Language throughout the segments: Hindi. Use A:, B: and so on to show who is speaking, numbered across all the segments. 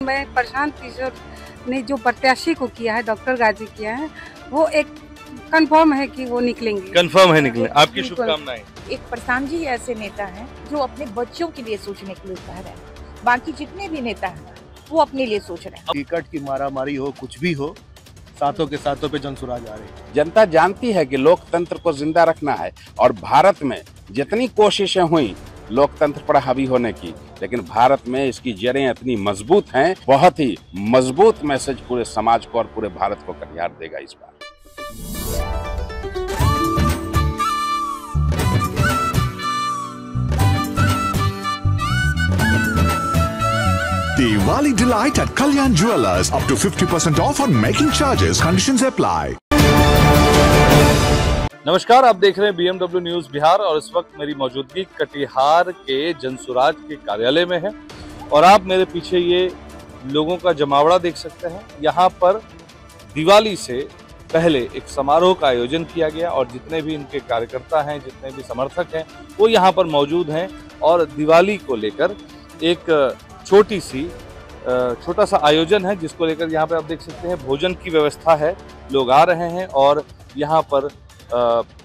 A: मैं प्रशांत किशोर ने जो प्रत्याशी को किया है, डॉक्टर गाजी किया है, वो एक कंफर्म है कि वो निकलेंगे।
B: कंफर्म है निकले। आपकी शुभकामनाएं।
C: एक प्रशांत जी ऐसे नेता हैं जो अपने बच्चों के लिए सोचने के लिए कह रहे हैं। बाकी जितने भी नेता हैं वो अपने लिए सोच रहे हैं।
D: टिकट की मारामारी हो, कुछ भी हो, साथों के साथों पे जनसुराज आ रहे हैं।
E: जनता जानती है कि लोकतंत्र को जिंदा रखना है और भारत में जितनी कोशिशें हुई लोकतंत्र पर हावी होने की, लेकिन भारत में इसकी जड़ें इतनी मजबूत हैं। बहुत ही मजबूत मैसेज पूरे समाज को और पूरे भारत को कटिहार देगा इस बार।
F: Diwali delight at Kalyan Jewellers. Up to 50% off on making charges. Conditions apply.
B: नमस्कार, आप देख रहे हैं BMW न्यूज बिहार और इस वक्त मेरी मौजूदगी कटिहार के जनसुराज के कार्यालय में है और आप मेरे पीछे ये लोगों का जमावड़ा देख सकते हैं। यहाँ पर दिवाली से पहले एक समारोह का आयोजन किया गया और जितने भी इनके कार्यकर्ता हैं, जितने भी समर्थक हैं, वो यहाँ पर मौजूद हैं और दिवाली को लेकर एक छोटा सा आयोजन है जिसको लेकर यहाँ पे आप देख सकते हैं भोजन की व्यवस्था है। लोग आ रहे हैं और यहाँ पर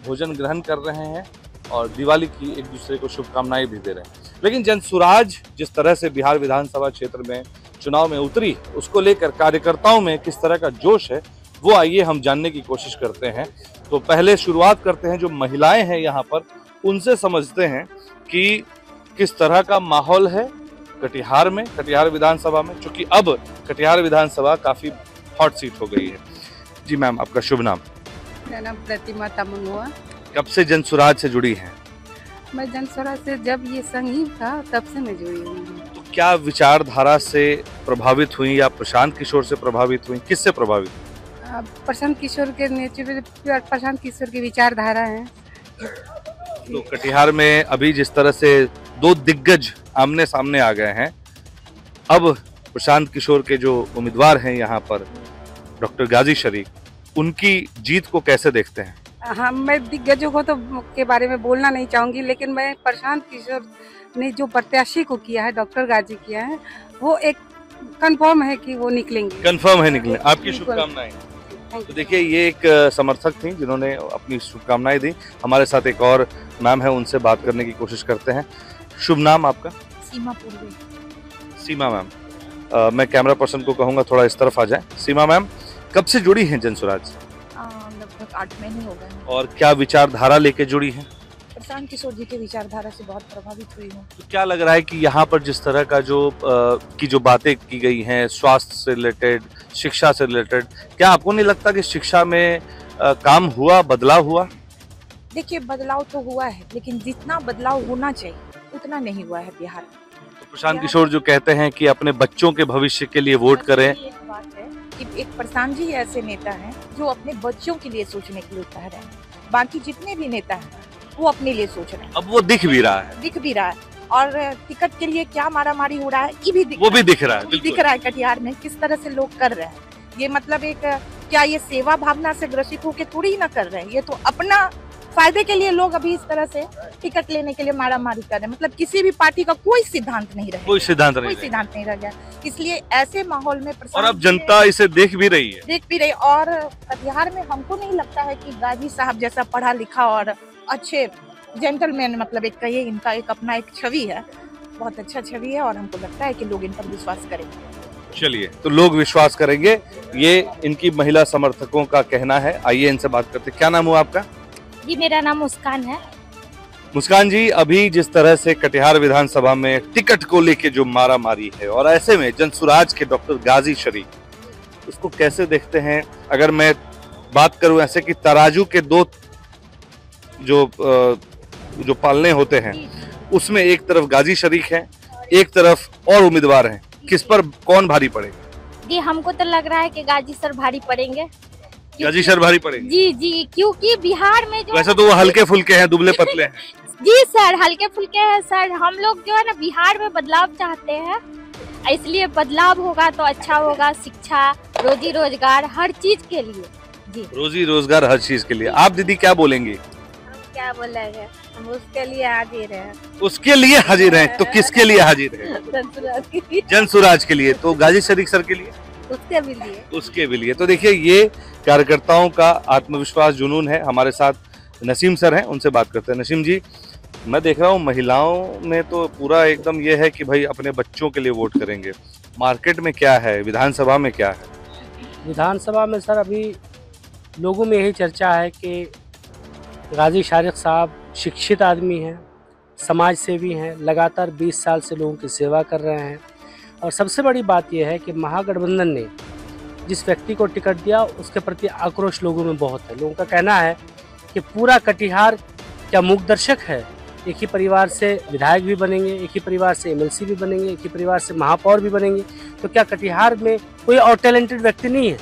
B: भोजन ग्रहण कर रहे हैं और दिवाली की एक दूसरे को शुभकामनाएं भी दे रहे हैं। लेकिन जनसुराज जिस तरह से बिहार विधानसभा क्षेत्र में चुनाव में उतरी, उसको लेकर कार्यकर्ताओं में किस तरह का जोश है, वो आइए हम जानने की कोशिश करते हैं। तो पहले शुरुआत करते हैं जो महिलाएं हैं यहाँ पर, उनसे समझते हैं कि किस तरह का माहौल है कटिहार में, कटिहार विधानसभा में, क्योंकि अब कटिहार विधानसभा काफी हॉट सीट हो गई है। जी मैम, आपका शुभ नाम?
A: मेरा नाम प्रतिमा तमंगुआ।
B: कब से जनसुराज से जुड़ी हैं?
A: मैं जनसुराज से जब ये संघ ही था तब से मैं जुड़ी हुई हूँ।
B: तो क्या विचारधारा से प्रभावित हुई या प्रशांत किशोर से प्रभावित हुई, किससे प्रभावित?
A: प्रशांत किशोर के नेतृत्व, प्रशांत किशोर की विचारधारा है।
B: तो कटिहार में अभी जिस तरह से दो दिग्गज आमने सामने आ गए हैं, अब प्रशांत किशोर के जो उम्मीदवार हैं यहाँ पर डॉक्टर गाजी शरीफ, उनकी जीत को कैसे देखते हैं?
A: हाँ, मैं दिग्गजों को तो के बारे में बोलना नहीं चाहूंगी, लेकिन मैं प्रशांत किशोर ने जो प्रत्याशी को किया है, डॉक्टर गाजी किया है, वो एक कंफर्म है कि वो निकलेंगे।
B: कंफर्म है निकले। आपकी शुभकामनाएं। तो देखिए, ये एक समर्थक थी जिन्होंने अपनी शुभकामनाएं दी। हमारे साथ एक और मैम है, उनसे बात करने की कोशिश करते हैं। शुभ नाम आपका?
C: सीमा पूर्वी।
B: सीमा मैम, मैं कैमरा पर्सन को कहूँगा थोड़ा इस तरफ आ जाए। सीमा मैम, कब से जुड़ी हैं जनसुराज?
C: लगभग 8 महीने हो गए।
B: और क्या विचारधारा लेके जुड़ी हैं?
C: प्रशांत किशोर जी के विचारधारा से बहुत प्रभावित हुई हूँ।
B: तो क्या लग रहा है कि यहाँ पर जिस तरह का जो बातें की गई हैं स्वास्थ्य से रिलेटेड, शिक्षा से रिलेटेड, क्या आपको नहीं लगता कि शिक्षा में काम हुआ, बदलाव हुआ?
C: देखिए, बदलाव तो हुआ है, लेकिन जितना बदलाव होना चाहिए उतना नहीं हुआ है बिहार में।
B: तो प्रशांत किशोर जो कहते हैं कि अपने बच्चों के भविष्य के लिए वोट करें।
C: एक बात है कि एक प्रशांत जी ऐसे नेता हैं जो अपने बच्चों के लिए सोचने के लिए कह रहे हैं। बाकी जितने भी नेता हैं वो अपने लिए सोच रहे हैं।
B: अब वो दिख भी रहा है
C: और टिकट के लिए क्या मारामारी हो रहा है ये भी
B: वो भी दिख रहा है।
C: दिख रहा है कटिहार में किस तरह से लोग कर रहे हैं। ये मतलब एक क्या ये सेवा भावना से ग्रसित होकर थोड़ी ही ना कर रहे हैं, ये तो अपना फायदे के लिए लोग अभी इस तरह से टिकट लेने के लिए मारामारी कर रहे हैं। मतलब किसी भी पार्टी का कोई सिद्धांत नहीं रहा,
B: कोई सिद्धांत नहीं
C: रह गया। इसलिए ऐसे माहौल में
B: और अब जनता इसे देख भी रही है।
C: और कटिहार में हमको नहीं लगता है कि गाजी साहब जैसा पढ़ा लिखा और अच्छे जेंटलमैन, मतलब एक कहिए इनका एक अपना एक छवि है, बहुत अच्छा छवि है और हमको लगता है कि लोग इन पर विश्वास करेंगे।
B: चलिए, तो लोग विश्वास करेंगे, ये इनकी महिला समर्थकों का कहना है। आइए इनसे बात करते। क्या नाम हुआ आपका?
G: जी, मेरा नाम मुस्कान है।
B: मुस्कान जी, अभी जिस तरह से कटिहार विधानसभा में टिकट को लेके जो मारामारी है और ऐसे में जनसुराज के डॉक्टर गाजी शरीफ, उसको कैसे देखते हैं? अगर मैं बात करूं ऐसे कि तराजू के दो जो पालने होते हैं, उसमें एक तरफ गाजी शरीफ है, एक तरफ और उम्मीदवार हैं, किस पर कौन भारी पड़ेगा?
G: जी, हमको तो लग रहा है कि गाजी सर भारी पड़ेंगे।
B: गाजी सर भारी पड़ेंगे?
G: जी, क्योंकि बिहार में जो
B: वैसे तो वो हल्के फुल्के हैं, दुबले पतले हैं।
G: जी सर, हल्के फुल्के हैं सर। हम लोग जो है ना बिहार में बदलाव चाहते हैं, इसलिए बदलाव होगा तो अच्छा होगा। शिक्षा, रोजी रोजगार, हर चीज के लिए। जी,
B: रोजी रोजगार हर चीज के लिए। आप दीदी क्या बोलेंगी?
G: क्या बोलेंगे, हम उसके लिए हाजिर हैं।
B: उसके लिए हाजिर हैं, तो किसके लिए हाजिर है?
G: जनसुराज के लिए।
B: जनसुराज के लिए, तो गाजी शरीक सर के लिए,
G: उसके भी लिए।
B: उसके भी लिए। तो देखिए ये कार्यकर्ताओं का आत्मविश्वास जुनून है। हमारे साथ नसीम सर हैं, उनसे बात करते हैं। नसीम जी, मैं देख रहा हूँ महिलाओं में तो पूरा एकदम ये है कि भाई अपने बच्चों के लिए वोट करेंगे। मार्केट में क्या है, विधानसभा में क्या है?
H: विधानसभा में सर अभी लोगों में यही चर्चा है कि गाजी शारिक साहब शिक्षित आदमी हैं, समाज सेवी हैं, लगातार 20 साल से लोगों की सेवा कर रहे हैं। और सबसे बड़ी बात यह है कि महागठबंधन ने जिस व्यक्ति को टिकट दिया उसके प्रति आक्रोश लोगों में बहुत है। लोगों का कहना है कि पूरा कटिहार क्या मूक दर्शक है, एक ही परिवार से विधायक भी बनेंगे, एक ही परिवार से एमएलसी भी बनेंगे, एक ही परिवार से महापौर भी बनेंगे, तो क्या कटिहार में कोई और टैलेंटेड व्यक्ति नहीं है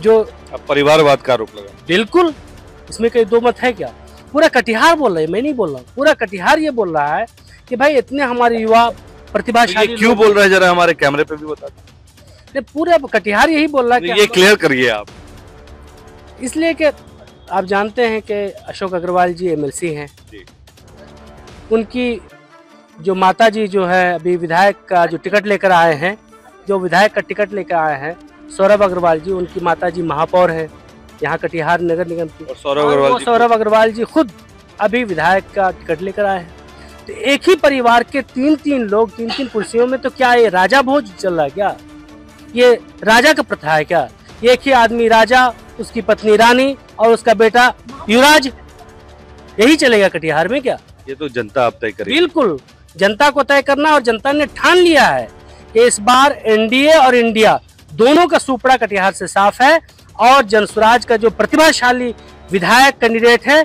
H: जो?
B: अब परिवारवाद का आरोप लगा।
H: बिल्कुल, इसमें कोई दो मत है क्या? पूरा कटिहार बोल रहा है, मैं नहीं बोल रहा, पूरा कटिहार ये बोल रहा है कि भाई इतने हमारे युवा प्रतिभाशाली।
B: तो क्यों बोल रहे हैं, जरा हमारे कैमरे पे भी बता दीजिए।
H: पूरा कटिहार यही बोल रहा है कि
B: ये क्लियर करिए आप।
H: इसलिए कि आप जानते हैं कि अशोक अग्रवाल जी एमएलसी हैं, उनकी जो माता जी जो है अभी विधायक का जो टिकट लेकर आए हैं, जो विधायक का टिकट लेकर आए हैं सौरभ अग्रवाल जी, उनकी माता जी महापौर है यहाँ कटिहार नगर निगम की।
B: और सौरभ
H: अग्रवाल जी खुद अभी विधायक का टिकट लेकर आए हैं। तो एक ही परिवार के तीन लोग 3 कुर्सियों में, तो क्या ये राजा भोज चल रहा है क्या? ये राजा का प्रथा है क्या? एक ही आदमी राजा, उसकी पत्नी रानी और उसका बेटा युवराज, यही चलेगा कटिहार में क्या?
B: ये तो जनता आप तय करेगी।
H: बिल्कुल, जनता को तय करना, और जनता ने ठान लिया है कि इस बार एनडीए और इंडिया दोनों का सुपड़ा कटिहार से साफ है। और जनसुराज का जो प्रतिभाशाली विधायक कैंडिडेट है,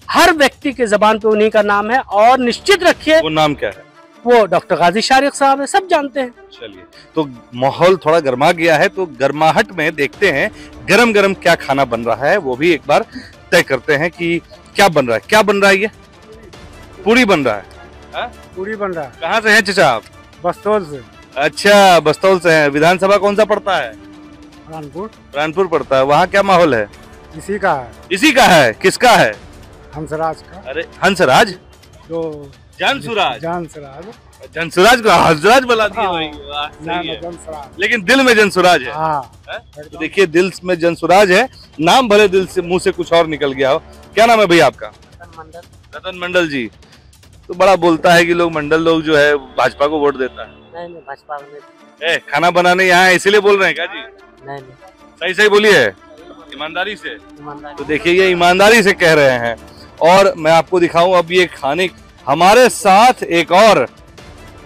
H: हर व्यक्ति के जबान पे उन्हीं का नाम है। और निश्चित रखिए,
B: वो नाम क्या है?
H: वो डॉक्टर गाजी शारिक साहब है, सब जानते हैं।
B: चलिए, तो माहौल थोड़ा गर्मा गया है, तो गर्माहट में देखते हैं गरम गरम क्या खाना बन रहा है, वो भी एक बार तय करते हैं कि क्या बन रहा है। क्या बन रहा है? ये पूरी बन रहा है।
H: पूरी बन रहा है।
B: कहाँ से हैं चाचा आप?
H: बस्तौल से।
B: अच्छा, बस्तौल से हैं। विधानसभा कौन सा पड़ता है? रानपुर पड़ता है। वहाँ क्या माहौल है?
H: इसी का है।
B: इसी का है? किसका है?
H: हंसराज का।
B: अरे हंसराज,
H: जो
B: जनसुराज
H: जनसुराज
B: को हंसराज बुला दिया भाई। वाह, सही है। लेकिन दिल में जनसुराज है। तो देखिए, दिल में जनसुराज है, नाम भले दिल से मुंह से कुछ और निकल गया हो। क्या नाम है भैया आपका? रतन मंडल जी। तो बड़ा बोलता है कि लोग मंडल लोग जो है भाजपा को वोट देता है।
H: नहीं, भाजपा में।
B: खाना बनाने यहाँ इसीलिए बोल रहे हैं क्या जी?
H: नहीं।
B: सही बोलिए, ईमानदारी से। तो देखिए, ये ईमानदारी से कह रहे हैं। और मैं आपको दिखाऊं, अब ये खाने, हमारे साथ एक और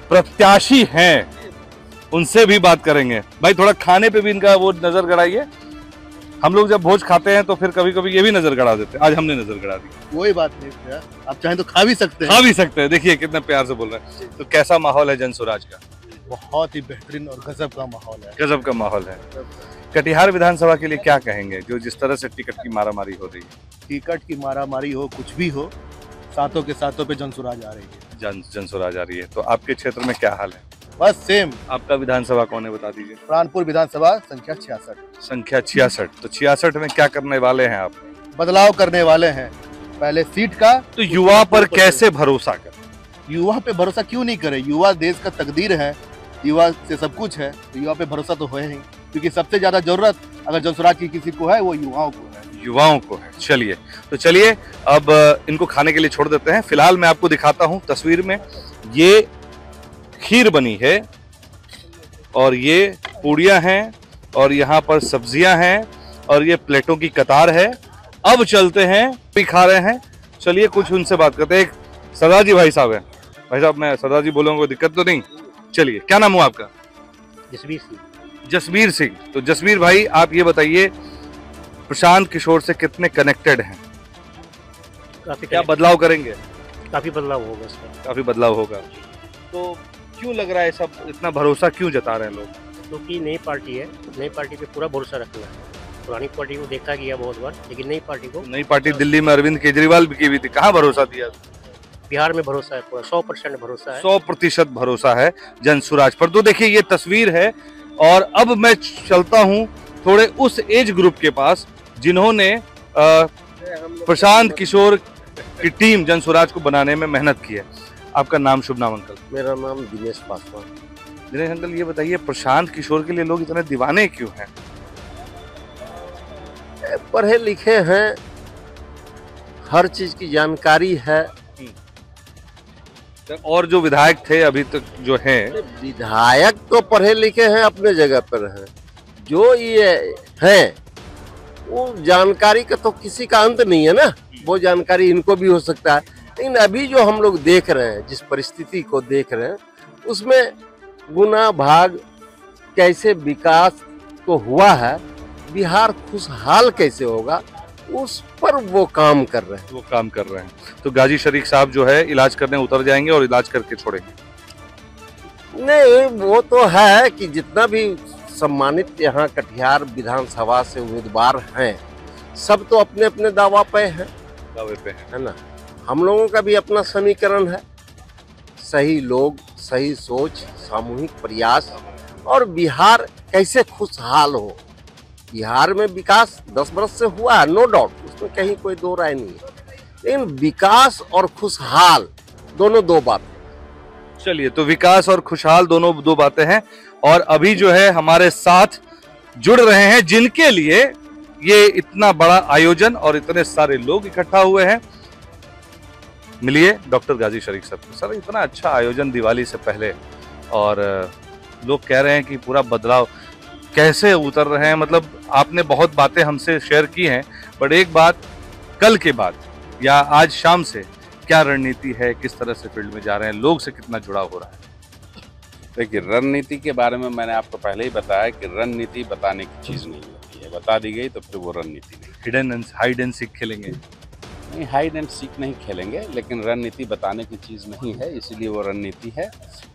B: प्रत्याशी हैं, उनसे भी बात करेंगे। भाई थोड़ा खाने पे भी इनका वो नजर गड़ाइए। हम लोग जब भोज खाते हैं तो फिर कभी कभी ये भी नजर गड़ा देते हैं। आज हमने नजर गड़ा दी।
D: कोई बात नहीं भैया, आप चाहें तो खा भी सकते हैं।
B: खा भी सकते हैं। देखिए कितना प्यार से बोल रहे हैं। तो कैसा माहौल है जनसुराज का?
D: बहुत ही बेहतरीन और गजब का माहौल है।
B: गजब का माहौल है। कटिहार विधानसभा के लिए क्या कहेंगे, जो जिस तरह से टिकट की मारामारी हो रही है?
D: टिकट की मारामारी हो, कुछ भी हो, सातों के सातों पे जनसुराज आ रही है।
B: जनसुराज आ रही है। तो आपके क्षेत्र में क्या हाल है?
D: बस सेम।
B: आपका विधानसभा कौन है, बता दीजिए।
D: रानपुर विधानसभा संख्या 66।
B: संख्या 66। तो 66 में क्या करने वाले हैं आप?
D: बदलाव करने वाले हैं। पहले सीट का।
B: तो युवा पर कैसे भरोसा करें?
D: युवा पे भरोसा क्यों नहीं करें? युवा देश का तकदीर है, युवा से सब कुछ है, तो युवा पे भरोसा तो है ही, क्योंकि सबसे ज्यादा जरूरत अगर जनसुराज की किसी को है वो युवाओं को है।
B: युवाओं को है। चलिए अब इनको खाने के लिए छोड़ देते हैं। फिलहाल मैं आपको दिखाता हूं तस्वीर में, ये खीर बनी है और ये पूड़ियां हैं और यहाँ पर सब्जियां हैं और ये प्लेटों की कतार है। अब चलते हैं, भी खा रहे हैं। चलिए कुछ उनसे बात करते हैं। एक सरदार जी भाई साहब हैं। भाई साहब, मैं सरदार जी बोलूँगा, कोई दिक्कत तो नहीं? चलिए, क्या नाम हुआ आपका? जसबीर सिंह। तो जसबीर भाई, आप ये बताइए, प्रशांत किशोर से कितने कनेक्टेड हैं? क्या बदलाव करेंगे?
H: काफी बदलाव होगा इसका।
B: काफी बदलाव होगा। तो क्यों लग रहा है सब, इतना भरोसा क्यों जता रहे हैं लोग?
H: क्योंकि नई पार्टी है, नई पार्टी पे पूरा भरोसा रखना है। पुरानी पार्टी को देखा गया बहुत बार, लेकिन नई पार्टी को।
B: नई पार्टी दिल्ली में अरविंद केजरीवाल की भी थी, कहाँ भरोसा दिया?
H: बिहार में भरोसा है, पूरा 100% भरोसा है।
B: 100% भरोसा है जनसुराज पर। तो देखिए, ये तस्वीर है। और अब मैं चलता हूँ थोड़े उस एज ग्रुप के पास जिन्होंने प्रशांत किशोर की टीम जन स्वराज को बनाने में मेहनत की है। आपका नाम, शुभ नाम अंकल?
I: मेरा नाम दिनेश पासवान।
B: दिनेश अंकल, ये बताइए प्रशांत किशोर के लिए लोग इतने दीवाने क्यों हैं?
I: पढ़े लिखे हैं, हर चीज की जानकारी है।
B: और जो विधायक थे अभी तक जो हैं,
I: विधायक तो पढ़े लिखे हैं, अपने जगह पर हैं। जो ये हैं वो जानकारी का तो किसी का अंत नहीं है ना, वो जानकारी इनको भी हो सकता है। लेकिन अभी जो हम लोग देख रहे हैं, जिस परिस्थिति को देख रहे हैं, उसमें गुना भाग कैसे विकास तो हुआ है, बिहार खुशहाल कैसे होगा, उस पर वो काम कर रहे हैं।
B: तो गाजी शरीफ साहब जो है इलाज करने उतर जाएंगे और इलाज करके छोड़ेंगे?
I: नहीं, वो तो है कि जितना भी सम्मानित यहाँ कटिहार विधानसभा से उम्मीदवार हैं, सब तो अपने अपने दावे पे है ना। हम लोगों का भी अपना समीकरण है, सही लोग, सही सोच, सामूहिक प्रयास, और बिहार कैसे खुशहाल हो। बिहार में विकास 10 वर्ष से हुआ है, नो डाउट, उसमें कहीं कोई दो राय नहीं है, लेकिन विकास और खुशहाल दोनों दो बातें।
B: चलिए, तो विकास और खुशहाल दोनों दो बातें हैं। और अभी जो है हमारे साथ जुड़ रहे हैं, जिनके लिए ये इतना बड़ा आयोजन और इतने सारे लोग इकट्ठा हुए हैं। मिलिए डॉक्टर गाजी शरीफ साहब। सर, इतना अच्छा आयोजन दिवाली से पहले, और लोग कह रहे हैं कि पूरा बदलाव कैसे उतर रहे हैं। मतलब आपने बहुत बातें हमसे शेयर की हैं, बट एक बात, कल के बाद या आज शाम से क्या रणनीति है, किस तरह से फील्ड में जा रहे हैं, लोग से कितना जुड़ाव हो रहा है?
E: देखिए, रणनीति के बारे में मैंने आपको पहले ही बताया कि रणनीति बताने की चीज़ नहीं होती है, बता दी गई तो फिर वो रणनीति नहीं।
B: Hidden and hide and seek खेलेंगे?
E: नहीं, हाइड एंड सीक नहीं खेलेंगे, लेकिन रणनीति बताने की चीज़ नहीं है, इसीलिए वो रणनीति है।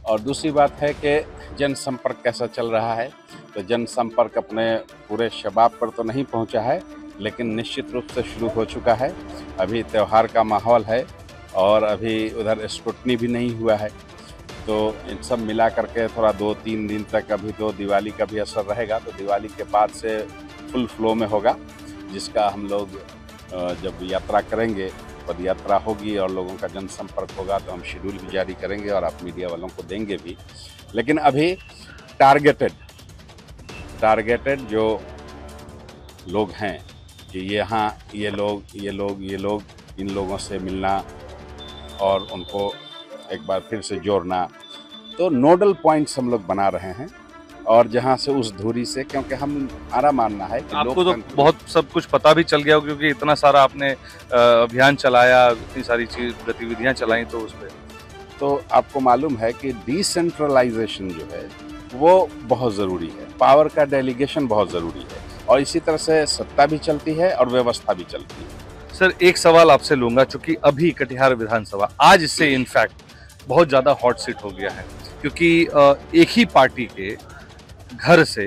E: और दूसरी बात है कि जनसंपर्क कैसा चल रहा है, तो जनसंपर्क अपने पूरे शबाब पर तो नहीं पहुंचा है, लेकिन निश्चित रूप से शुरू हो चुका है। अभी त्यौहार का माहौल है और अभी उधर स्क्रूटनी भी नहीं हुआ है, तो इन सब मिला करके थोड़ा 2-3 दिन तक अभी तो दिवाली का भी असर रहेगा। तो दिवाली के बाद से फुल फ्लो में होगा, जिसका हम लोग जब यात्रा करेंगे, पद यात्रा होगी और लोगों का जनसंपर्क होगा, तो हम शेड्यूल भी जारी करेंगे और आप मीडिया वालों को देंगे भी। लेकिन अभी टारगेटेड जो लोग हैं कि यहाँ ये लोग इन लोगों से मिलना और उनको एक बार फिर से जोड़ना, तो नोडल पॉइंट्स हम लोग बना रहे हैं। और जहाँ से उस धुरी से, क्योंकि हमारा मानना है कि
B: आपको तो बहुत सब कुछ पता भी चल गया हो, क्योंकि इतना सारा आपने अभियान चलाया, इतनी सारी चीज गतिविधियां चलाई, तो उस पर
E: तो आपको मालूम है कि डिसेंट्रलाइजेशन जो है वो बहुत ज़रूरी है, पावर का डेलीगेशन बहुत ज़रूरी है, और इसी तरह से सत्ता भी चलती है और व्यवस्था भी चलती है।
B: सर, एक सवाल आपसे लूंगा, चूंकि अभी कटिहार विधानसभा आज से इनफैक्ट बहुत ज़्यादा हॉट सीट हो गया है, क्योंकि एक ही पार्टी के घर से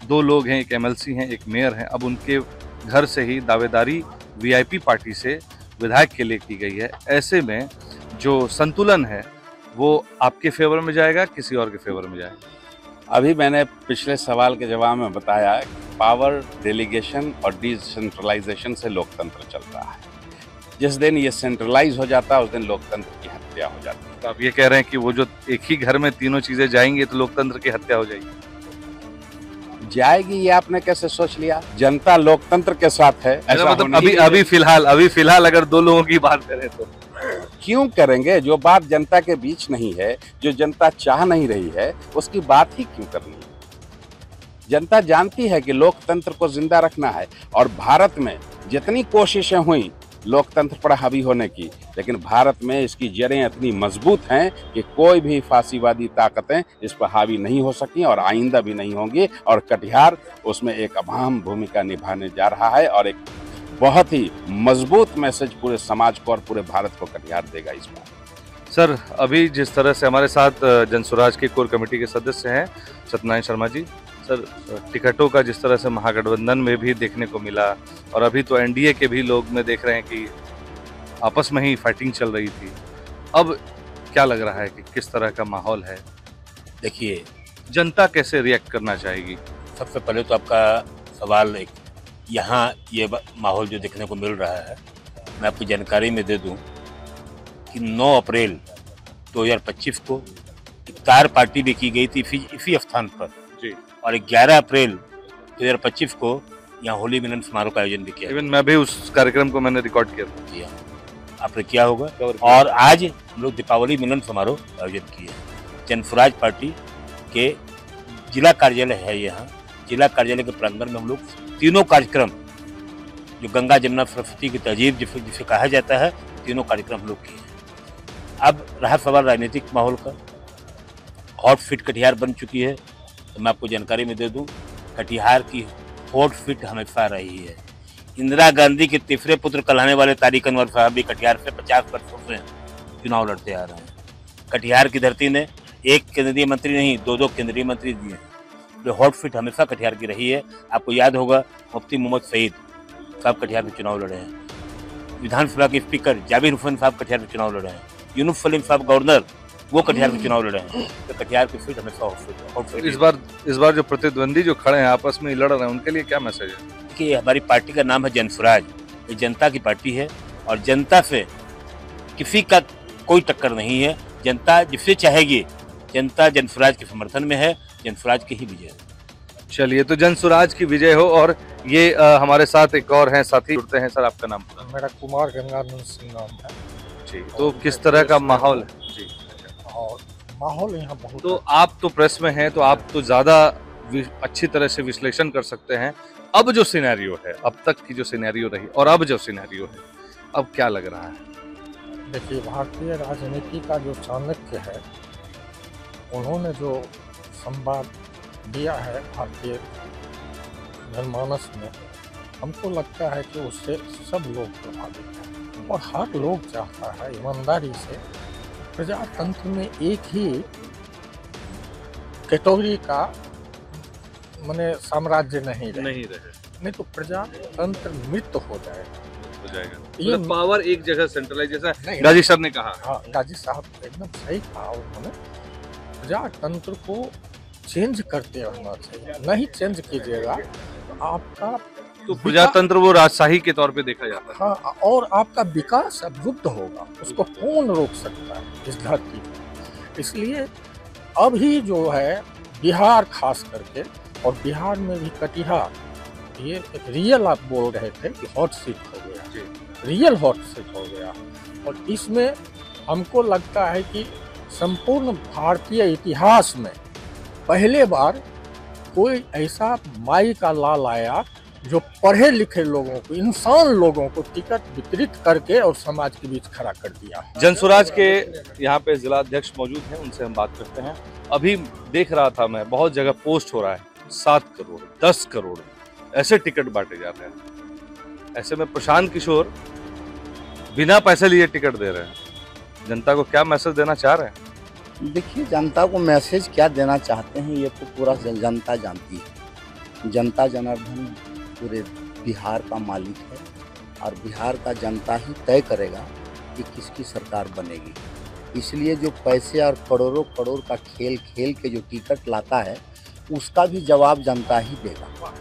B: 2 लोग हैं, एक एमएलसी हैं, एक मेयर हैं। अब उनके घर से ही दावेदारी वीआईपी पार्टी से विधायक के लिए की गई है। ऐसे में जो संतुलन है वो आपके फेवर में जाएगा, किसी और के फेवर में जाएगा?
E: अभी मैंने पिछले सवाल के जवाब में बताया, पावर डेलीगेशन और डिसेंट्रलाइजेशन से लोकतंत्र चल रहा है। जिस दिन ये सेंट्रलाइज हो जाता है, उस दिन लोकतंत्र की हत्या हो जाती है।
B: तो आप ये कह रहे हैं कि वो जो एक ही घर में तीनों चीजें जाएंगी तो लोकतंत्र की हत्या हो जाएगी?
E: ये आपने कैसे सोच लिया? जनता लोकतंत्र के साथ है, ऐसा
B: मतलब अभी फिलहाल अगर 2 लोगों की बात करें तो
E: क्यों करेंगे? जो बात जनता के बीच नहीं है, जो जनता चाह नहीं रही है, उसकी बात ही क्यों करनी है? जनता जानती है कि लोकतंत्र को जिंदा रखना है, और भारत में जितनी कोशिशें हुई लोकतंत्र पर हावी होने की, लेकिन भारत में इसकी जड़ें इतनी मजबूत हैं कि कोई भी फांसीवादी ताकतें इस पर हावी नहीं हो सकी और आइंदा भी नहीं होंगी। और कटिहार उसमें एक अहम भूमिका निभाने जा रहा है, और एक बहुत ही मजबूत मैसेज पूरे समाज को और पूरे भारत को कटिहार देगा इस बार।
B: सर, अभी जिस तरह से हमारे साथ जनस्वराज के कोर कमेटी के सदस्य हैं सत्यनारायण शर्मा जी, सर, टिकटों का जिस तरह से महागठबंधन में भी देखने को मिला, और अभी तो एनडीए के भी लोग में देख रहे हैं कि आपस में ही फाइटिंग चल रही थी, अब क्या लग रहा है कि किस तरह का माहौल है?
J: देखिए,
B: जनता कैसे रिएक्ट करना चाहेगी?
J: सबसे पहले तो आपका सवाल, एक यहाँ ये माहौल जो देखने को मिल रहा है, मैं आपको जानकारी में दे दूं कि 9 अप्रैल 2025 को इफ्तार पार्टी भी की गई थी इसी स्थान पर
B: जी। और
J: 11 अप्रैल 2025 को यहाँ होली मिलन समारोह का आयोजन भी किया।
B: इवन मैं भी उस कार्यक्रम को मैंने रिकॉर्ड किया था।
J: जी हाँ, आपने किया होगा। और आज हम लोग दीपावली मिलन समारोह आयोजन किए हैं। जनसुराज पार्टी के जिला कार्यालय है यहाँ, जिला कार्यालय के प्रांगण में हम लोग तीनों कार्यक्रम, जो गंगा जमुना सरस्वती की तहजीब जिसे कहा जाता है, तीनों कार्यक्रम हम लोग किए हैं। अब रहा सवाल राजनीतिक माहौल का, हॉट फिट कटिहार बन चुकी है। तो मैं आपको जानकारी में दे दूं, कटिहार की हॉट फिट हमेशा रही है। इंदिरा गांधी के तीसरे पुत्र कहलाने वाले तारिक अनवर साहब भी कटिहार से 50 वर्षों से चुनाव लड़ते आ रहे हैं। कटिहार की धरती ने एक केंद्रीय मंत्री नहीं, 2 केंद्रीय मंत्री दिए हैं। जो हॉट फिट हमेशा कटिहार की रही है। आपको याद होगा मुफ्ती मोहम्मद सईद साहब कटिहार में चुनाव लड़े हैं। विधानसभा के स्पीकर जाबिर हुसैन साहब कटिहार में चुनाव लड़े हैं। यूनुस सलीम साहब गवर्नर, वो कटिहार में चुनाव लड़े हैं। तो कटिहार की सीट हमेशा हॉट फिट।
B: इस बार जो प्रतिद्वंदी जो खड़े हैं आपस में लड़ रहे हैं, उनके लिए क्या मैसेज है?
J: कि हमारी पार्टी का नाम है जनसुराज, ये जनता की पार्टी है और जनता से किसी का कोई टक्कर नहीं है। जनता जिससे चाहेगी, जनता जनसुराज के समर्थन में है, जनसुराज की ही विजय है।
B: चलिए, तो जनसुराज की विजय हो। और ये हमारे साथ एक और हैं साथी जुड़ते हैं। सर, आपका नाम?
K: मेरा कुमार गंगानंद सिंह नाम है
B: जी। तो किस तरह का माहौल है जी?
K: और माहौल यहाँ बहुत।
B: तो आप तो प्रेस में हैं, तो आप तो ज्यादा अच्छी तरह से विश्लेषण कर सकते हैं। अब जो सिनेरियो है, अब तक की जो सिनेरियो रही और अब जो सिनेरियो है, अब क्या लग रहा है?
K: देखिए, भारतीय राजनीति का जो चाणक्य है, उन्होंने जो संवाद दिया है भारतीय जनमानस में, हमको लगता है कि उससे सब लोग प्रभावित हैं और हर लोग चाहता है ईमानदारी से प्रजातंत्र में एक ही कैटेगरी का माने साम्राज्य नहीं रहे, तो प्रजातंत्र मृत हो जाएगा।
B: ये पावर एक जगह सेंट्रलाइज, जैसा गाजी सर ने कहा।
K: हाँ, गाजी साहब एकदम सही कहा उन्होंने। प्रजातंत्र को चेंज करते रहना चाहिए, नहीं चेंज कीजिएगा तो आपका
B: तो प्रजातंत्र वो राजशाही के तौर पे देखा जाता है।
K: हाँ, और आपका विकास अवरुद्ध होगा, उसको कौन रोक सकता है इस धरती पर। इसलिए अभी जो है बिहार खास करके, और बिहार में भी कटिहार, ये एक रियल आप बोल रहे थे कि हॉट सीट हो गया, रियल हॉट सीट हो गया। और इसमें हमको लगता है कि संपूर्ण भारतीय इतिहास में पहले बार कोई ऐसा माई का लाल आया जो पढ़े लिखे लोगों को, इंसान लोगों को टिकट वितरित करके और समाज के बीच खड़ा कर दिया।
B: जनसुराज के यहाँ पे जिला अध्यक्ष मौजूद हैं, उनसे हम बात करते हैं। अभी देख रहा था मैं, बहुत जगह पोस्ट हो रहा है 7 करोड़ 10 करोड़ ऐसे टिकट बांटे जा रहे हैं। ऐसे में प्रशांत किशोर बिना पैसे लिए टिकट दे रहे हैं। जनता को क्या मैसेज देना चाह रहे हैं?
L: देखिए, जनता को मैसेज क्या देना चाहते हैं ये तो पूरा जनता जानती है। जनता जनार्दन पूरे बिहार का मालिक है और बिहार का जनता ही तय करेगा कि किसकी सरकार बनेगी। इसलिए जो पैसे और करोड़ों करोड़ का खेल खेल के जो टिकट लाता है, उसका भी जवाब जनता ही देगा।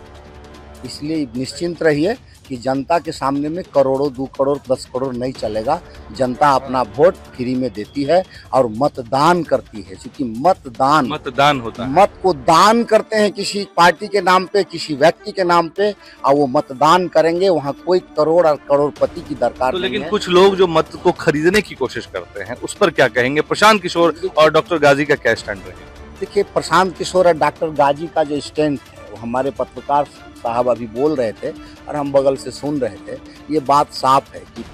L: इसलिए निश्चिंत रहिए कि जनता के सामने में करोड़ों 2 करोड़ 10 करोड़ नहीं चलेगा। जनता अपना वोट फ्री में देती है और मतदान करती है, क्योंकि मतदान होता है। मत को दान करते हैं किसी पार्टी के नाम पे, किसी व्यक्ति के नाम पे, और वो मतदान करेंगे। वहाँ कोई करोड़ और करोड़पति की दरकार नहीं है।
B: लेकिन कुछ लोग जो मत को खरीदने की कोशिश करते हैं, उस पर क्या कहेंगे? प्रशांत किशोर और डॉक्टर गाजी का क्या स्टैंड रहेगा?
L: देखिए, प्रशांत किशोर और डॉक्टर गाजी का जो स्टैंड है, वो हमारे पत्रकार साहब अभी बोल रहे थे और हम बगल से सुन रहे थे। ये बात साफ है कि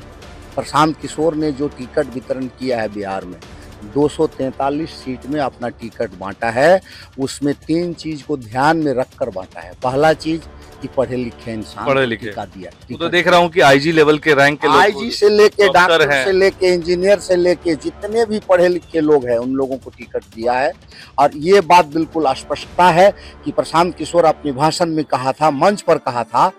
L: प्रशांत किशोर ने जो टिकट वितरण किया है बिहार में, 243 सीट में अपना टिकट बांटा है। उसमें 3 चीज को ध्यान में रखकर बांटा है। पहला चीज कि पढ़े लिखे इंसान टिकट दिया।
B: तो देख रहा हूँ कि आईजी लेवल के रैंक के लोग,
L: आईजी से लेके डॉक्टर से लेके इंजीनियर से लेके जितने भी पढ़े लिखे लोग हैं, उन लोगों को टिकट दिया है। और ये बात बिल्कुल स्पष्टता है कि प्रशांत किशोर अपने भाषण में कहा था, मंच पर कहा था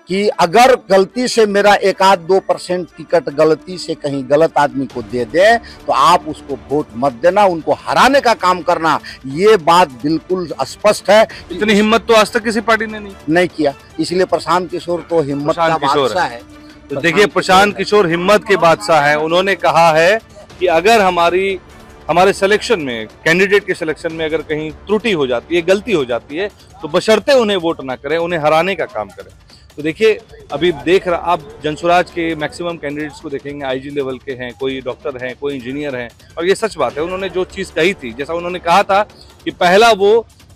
L: कि अगर गलती से मेरा 1-2% टिकट गलती से कहीं गलत आदमी को दे दे तो आप उसको वोट मत देना, उनको हराने का काम करना। ये बात बिल्कुल स्पष्ट है।
B: इतनी हिम्मत तो आज तक किसी पार्टी ने नहीं
L: किया। इसलिए प्रशांत किशोर तो हिम्मत का बादशाह है।
B: तो देखिए प्रशांत किशोर हिम्मत के बादशाह हैं। उन्होंने कहा है कि अगर हमारे सिलेक्शन में, कैंडिडेट के सिलेक्शन में अगर कहीं त्रुटि हो जाती है, गलती हो जाती है, तो बशर्ते उन्हें वोट ना करें, उन्हें हराने का काम करें। तो देखिए अभी आप जनसुराज के मैक्सिमम कैंडिडेट्स को देखेंगे, आईजी लेवल के हैं, कोई डॉक्टर हैं, कोई इंजीनियर हैं, और ये सच बात है। उन्होंने जो चीज़ कही थी, जैसा उन्होंने कहा था कि पहला वो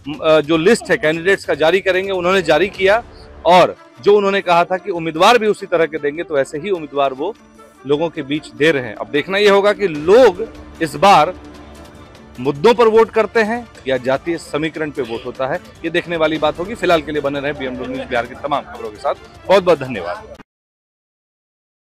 B: जो लिस्ट है कैंडिडेट्स का जारी करेंगे, उन्होंने जारी किया, और जो उन्होंने कहा था कि उम्मीदवार भी उसी तरह के देंगे, तो ऐसे ही उम्मीदवार वो लोगों के बीच दे रहे हैं। अब देखना ये होगा कि लोग इस बार मुद्दों पर वोट करते हैं या जातीय समीकरण पे वोट होता है, ये देखने वाली बात होगी। फिलहाल के लिए बने रहे BM न्यूज़ बिहार की तमाम खबरों के साथ। बहुत बहुत धन्यवाद।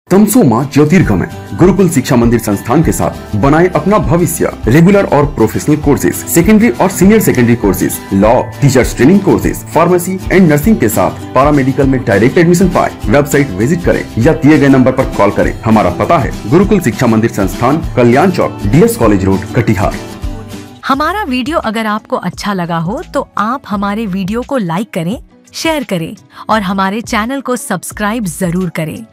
M: तमसोमा ज्योतिर्गमय गुरुकुल शिक्षा मंदिर संस्थान के साथ बनाए अपना भविष्य। रेगुलर और प्रोफेशनल कोर्सेज, सेकेंडरी और senior secondary courses, law, teachers training courses, pharmacy and nursing के साथ पैरामेडिकल में डायरेक्ट एडमिशन पाए। वेबसाइट विजिट करें या दिए गए नंबर पर कॉल करें। हमारा पता है गुरुकुल शिक्षा मंदिर संस्थान, कल्याण चौक, DS कॉलेज रोड, कटिहार।
N: हमारा वीडियो अगर आपको अच्छा लगा हो तो आप हमारे वीडियो को लाइक करें, शेयर करें और हमारे चैनल को सब्सक्राइब जरूर करें।